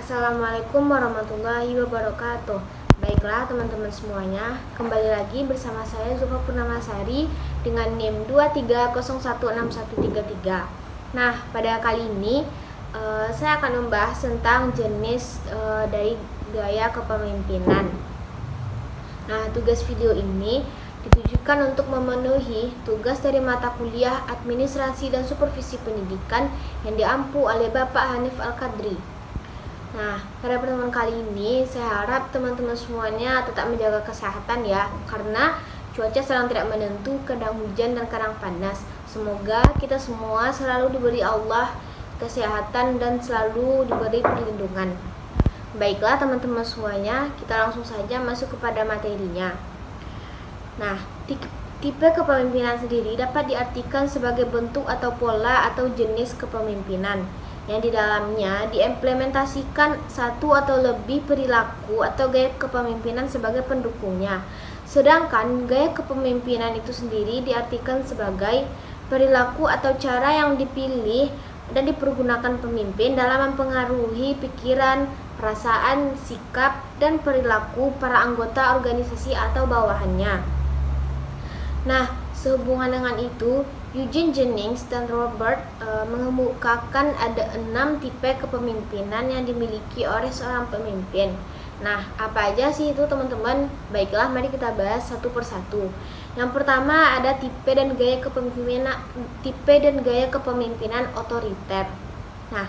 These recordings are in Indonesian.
Assalamualaikum warahmatullahi wabarakatuh. Baiklah teman-teman semuanya, kembali lagi bersama saya Zulfa Purnamasari dengan NIM 23016133. Nah, pada kali ini saya akan membahas tentang jenis dari gaya kepemimpinan. Nah, tugas video ini ditujukan untuk memenuhi tugas dari mata kuliah Administrasi dan Supervisi Pendidikan yang diampu oleh Bapak Hanif Al-Qadri. Nah, pada pertemuan kali ini saya harap teman-teman semuanya tetap menjaga kesehatan ya, karena cuaca sedang tidak menentu, kadang hujan dan kadang panas. Semoga kita semua selalu diberi Allah kesehatan dan selalu diberi perlindungan. Baiklah teman-teman semuanya, kita langsung saja masuk kepada materinya. Nah, tipe kepemimpinan sendiri dapat diartikan sebagai bentuk atau pola atau jenis kepemimpinan yang di dalamnya diimplementasikan satu atau lebih perilaku atau gaya kepemimpinan sebagai pendukungnya. Sedangkan gaya kepemimpinan itu sendiri diartikan sebagai perilaku atau cara yang dipilih dan dipergunakan pemimpin dalam mempengaruhi pikiran, perasaan, sikap, dan perilaku para anggota organisasi atau bawahannya. Nah, sehubungan dengan itu, Eugene Jennings dan Robert mengemukakan ada 6 tipe kepemimpinan yang dimiliki oleh seorang pemimpin. Nah, apa aja sih itu teman-teman? Baiklah, mari kita bahas satu persatu. Yang pertama ada tipe dan gaya kepemimpinan otoriter. Nah,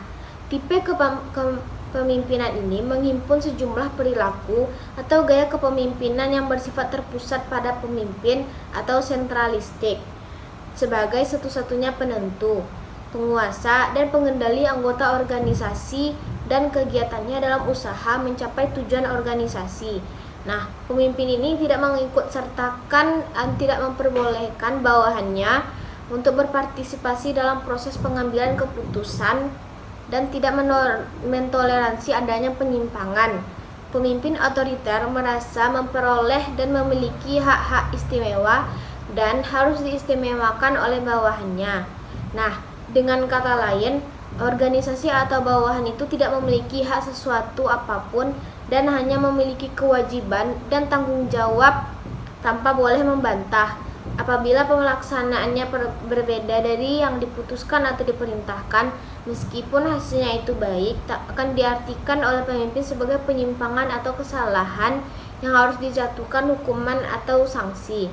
tipe kepemimpinan ini menghimpun sejumlah perilaku atau gaya kepemimpinan yang bersifat terpusat pada pemimpin atau sentralistik sebagai satu-satunya penentu, penguasa, dan pengendali anggota organisasi dan kegiatannya dalam usaha mencapai tujuan organisasi. Nah, pemimpin ini tidak mengikut-sertakan dan tidak memperbolehkan bawahannya untuk berpartisipasi dalam proses pengambilan keputusan dan tidak mentoleransi adanya penyimpangan. Pemimpin otoriter merasa memperoleh dan memiliki hak-hak istimewa dan harus diistimewakan oleh bawahannya. Nah, dengan kata lain, organisasi atau bawahan itu tidak memiliki hak sesuatu apapun dan hanya memiliki kewajiban dan tanggung jawab tanpa boleh membantah. Apabila pelaksanaannya berbeda dari yang diputuskan atau diperintahkan, meskipun hasilnya itu baik, tak akan diartikan oleh pemimpin sebagai penyimpangan atau kesalahan yang harus dijatuhkan hukuman atau sanksi.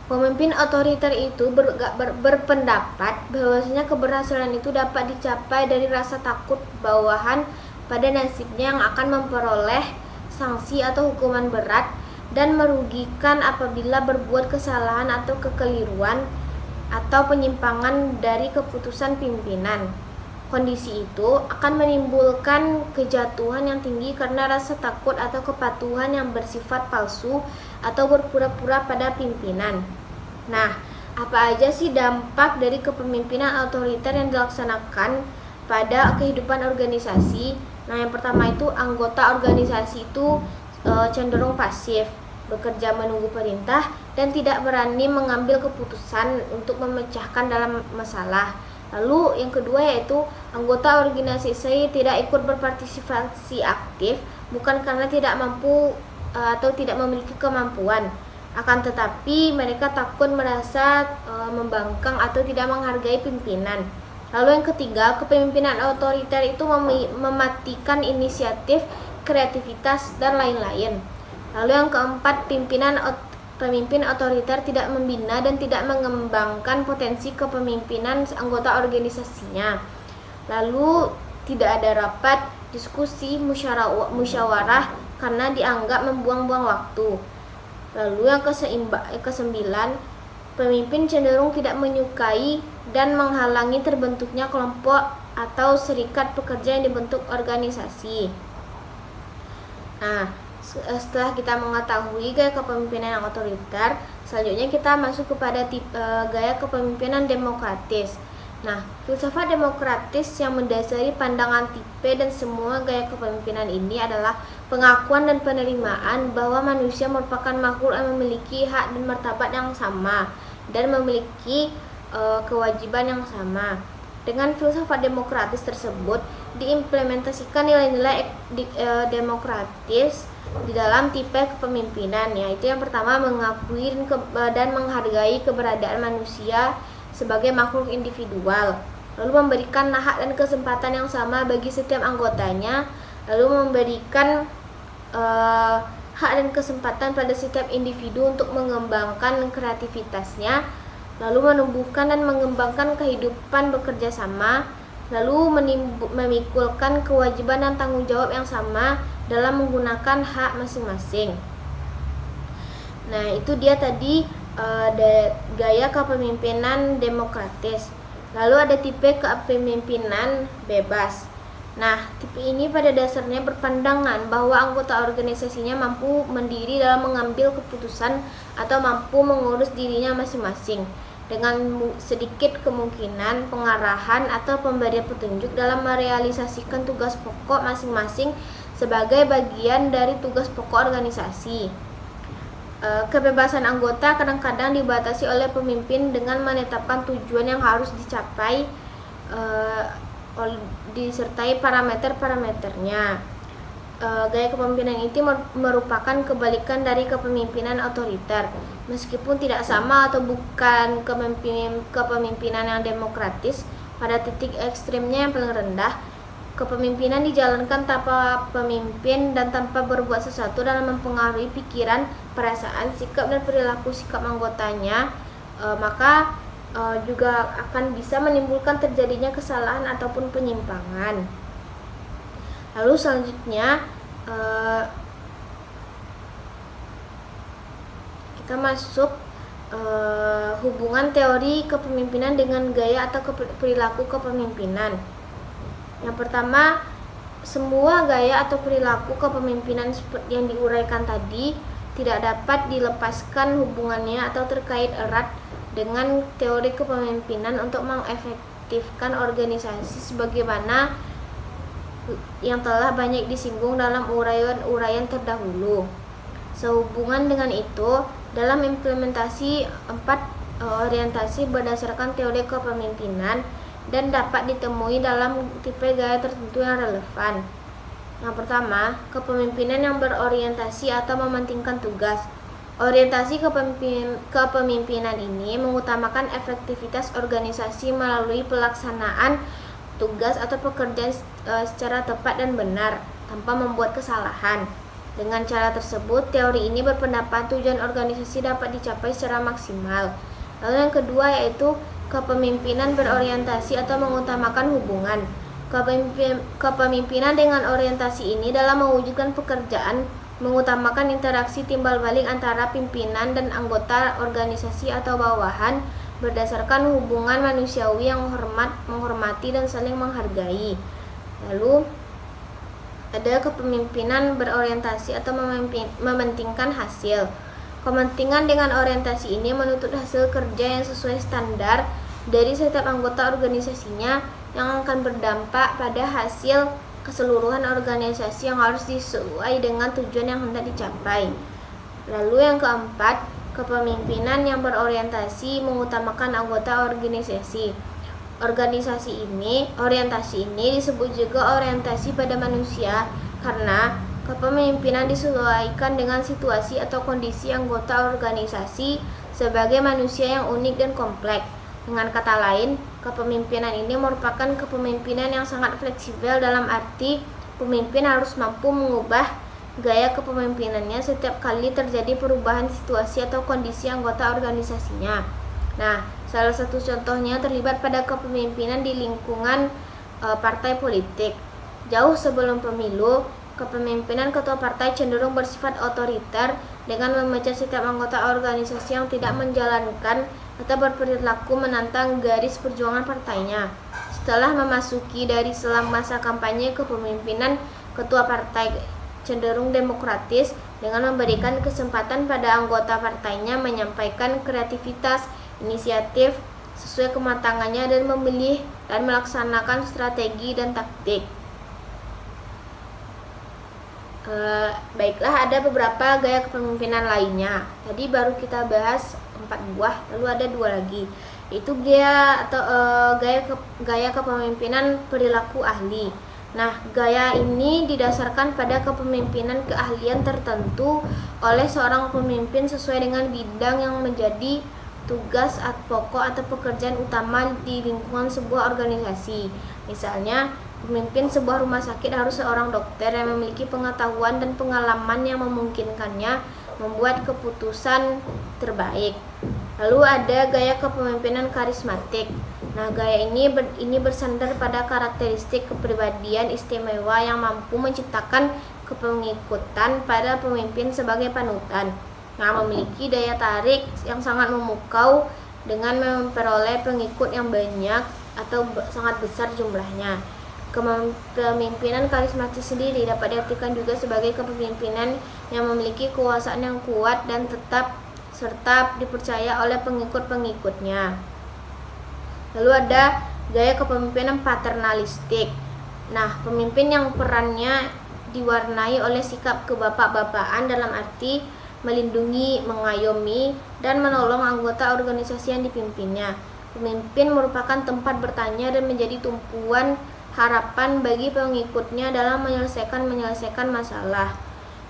Pemimpin otoriter itu berpendapat bahwasanya keberhasilan itu dapat dicapai dari rasa takut bawahan pada nasibnya yang akan memperoleh sanksi atau hukuman berat dan merugikan apabila berbuat kesalahan atau kekeliruan atau penyimpangan dari keputusan pimpinan. Kondisi itu akan menimbulkan kejatuhan yang tinggi karena rasa takut atau kepatuhan yang bersifat palsu atau berpura-pura pada pimpinan. Nah, apa aja sih dampak dari kepemimpinan otoriter yang dilaksanakan pada kehidupan organisasi? Nah, yang pertama itu anggota organisasi itu cenderung pasif, bekerja menunggu perintah, dan tidak berani mengambil keputusan untuk memecahkan dalam masalah. Lalu yang kedua yaitu anggota organisasi tidak ikut berpartisipasi aktif bukan karena tidak mampu atau tidak memiliki kemampuan, akan tetapi mereka takut merasa membangkang atau tidak menghargai pimpinan. Lalu yang ketiga, kepemimpinan otoriter itu mematikan inisiatif, kreativitas, dan lain-lain. Lalu yang keempat, pemimpin otoriter tidak membina dan tidak mengembangkan potensi kepemimpinan anggota organisasinya. Lalu tidak ada rapat, diskusi, musyawarah karena dianggap membuang-buang waktu. Lalu yang kesembilan, pemimpin cenderung tidak menyukai dan menghalangi terbentuknya kelompok atau serikat pekerja yang dibentuk organisasi. Nah, setelah kita mengetahui gaya kepemimpinan yang otoriter, selanjutnya kita masuk kepada gaya kepemimpinan demokratis. Nah, filsafat demokratis yang mendasari pandangan tipe dan semua gaya kepemimpinan ini adalah pengakuan dan penerimaan bahwa manusia merupakan makhluk yang memiliki hak dan martabat yang sama dan memiliki kewajiban yang sama. Dengan filsafat demokratis tersebut diimplementasikan nilai-nilai demokratis di dalam tipe kepemimpinan, yaitu yang pertama mengakui dan menghargai keberadaan manusia sebagai makhluk individual, lalu memberikan hak dan kesempatan yang sama bagi setiap anggotanya, lalu memberikan hak dan kesempatan pada setiap individu untuk mengembangkan kreativitasnya, lalu menumbuhkan dan mengembangkan kehidupan bekerja sama, lalu memikulkan kewajiban dan tanggung jawab yang sama dalam menggunakan hak masing-masing. Nah, itu dia tadi gaya kepemimpinan demokratis. Lalu ada tipe kepemimpinan bebas. Nah, tipe ini pada dasarnya berpandangan bahwa anggota organisasinya mampu mandiri dalam mengambil keputusan atau mampu mengurus dirinya masing-masing, dengan sedikit kemungkinan pengarahan atau pemberian petunjuk dalam merealisasikan tugas pokok masing-masing sebagai bagian dari tugas pokok organisasi. Kebebasan anggota kadang-kadang dibatasi oleh pemimpin dengan menetapkan tujuan yang harus dicapai disertai parameter-parameternya. Gaya kepemimpinan itu merupakan kebalikan dari kepemimpinan otoriter. Meskipun tidak sama atau bukan kepemimpinan yang demokratis, pada titik ekstrimnya yang paling rendah, kepemimpinan dijalankan tanpa pemimpin dan tanpa berbuat sesuatu dalam mempengaruhi pikiran, perasaan, sikap, dan perilaku sikap anggotanya, maka juga akan bisa menimbulkan terjadinya kesalahan ataupun penyimpangan. Lalu selanjutnya kita masuk hubungan teori kepemimpinan dengan gaya atau perilaku kepemimpinan. Yang pertama, semua gaya atau perilaku kepemimpinan seperti yang diuraikan tadi tidak dapat dilepaskan hubungannya atau terkait erat dengan teori kepemimpinan untuk mengefektifkan organisasi sebagaimana yang telah banyak disinggung dalam uraian-uraian terdahulu. Sehubungan dengan itu, dalam implementasi 4 orientasi berdasarkan teori kepemimpinan dan dapat ditemui dalam tipe gaya tertentu yang relevan. Yang pertama, kepemimpinan yang berorientasi atau mementingkan tugas. Orientasi kepemimpinan ini mengutamakan efektivitas organisasi melalui pelaksanaan tugas atau pekerjaan secara tepat dan benar tanpa membuat kesalahan. Dengan cara tersebut, teori ini berpendapat tujuan organisasi dapat dicapai secara maksimal. Lalu yang kedua yaitu kepemimpinan berorientasi atau mengutamakan hubungan. Kepemimpinan dengan orientasi ini dalam mewujudkan pekerjaan mengutamakan interaksi timbal balik antara pimpinan dan anggota organisasi atau bawahan berdasarkan hubungan manusiawi yang menghormati dan saling menghargai. Lalu ada kepemimpinan berorientasi atau mementingkan hasil. Kepentingan dengan orientasi ini menuntut hasil kerja yang sesuai standar dari setiap anggota organisasinya yang akan berdampak pada hasil keseluruhan organisasi yang harus disesuai dengan tujuan yang hendak dicapai. Lalu yang keempat, kepemimpinan yang berorientasi mengutamakan anggota organisasi. Orientasi ini disebut juga orientasi pada manusia karena kepemimpinan disesuaikan dengan situasi atau kondisi anggota organisasi sebagai manusia yang unik dan kompleks. Dengan kata lain, kepemimpinan ini merupakan kepemimpinan yang sangat fleksibel dalam arti pemimpin harus mampu mengubah gaya kepemimpinannya setiap kali terjadi perubahan situasi atau kondisi anggota organisasinya. Nah, salah satu contohnya terlibat pada kepemimpinan di lingkungan partai politik. Jauh sebelum pemilu, kepemimpinan ketua partai cenderung bersifat otoriter dengan memecat setiap anggota organisasi yang tidak menjalankan atau berperilaku menantang garis perjuangan partainya. Setelah memasuki dari selang masa kampanye, kepemimpinan ketua partai cenderung demokratis dengan memberikan kesempatan pada anggota partainya menyampaikan kreativitas, inisiatif sesuai kematangannya dan memilih dan melaksanakan strategi dan taktik. Baiklah, ada beberapa gaya kepemimpinan lainnya. Tadi baru kita bahas 4 buah, lalu ada 2 lagi. Itu gaya kepemimpinan perilaku ahli. Nah, gaya ini didasarkan pada kepemimpinan keahlian tertentu oleh seorang pemimpin sesuai dengan bidang yang menjadi tugas pokok atau pekerjaan utama di lingkungan sebuah organisasi. Misalnya, pemimpin sebuah rumah sakit harus seorang dokter yang memiliki pengetahuan dan pengalaman yang memungkinkannya membuat keputusan terbaik. Lalu ada gaya kepemimpinan karismatik. Nah, gaya ini bersandar pada karakteristik kepribadian istimewa yang mampu menciptakan kepengikutan pada pemimpin sebagai panutan. Nah, memiliki daya tarik yang sangat memukau dengan memperoleh pengikut yang banyak atau sangat besar jumlahnya. Kepemimpinan karismatik sendiri dapat diartikan juga sebagai kepemimpinan yang memiliki kekuasaan yang kuat dan serta dipercaya oleh pengikut-pengikutnya. Lalu ada gaya kepemimpinan paternalistik. Nah, pemimpin yang perannya diwarnai oleh sikap kebapak-bapakan dalam arti melindungi, mengayomi, dan menolong anggota organisasi yang dipimpinnya. Pemimpin merupakan tempat bertanya dan menjadi tumpuan harapan bagi pengikutnya dalam menyelesaikan masalah.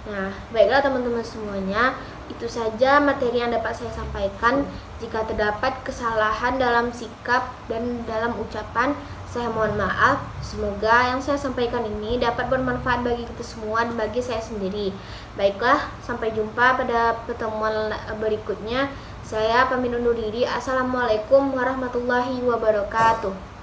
Nah, baiklah teman-teman semuanya, itu saja materi yang dapat saya sampaikan. Jika terdapat kesalahan dalam sikap dan dalam ucapan, saya mohon maaf. Semoga yang saya sampaikan ini dapat bermanfaat bagi kita semua dan bagi saya sendiri. Baiklah, sampai jumpa pada pertemuan berikutnya. Saya pamit undur diri. Assalamualaikum warahmatullahi wabarakatuh.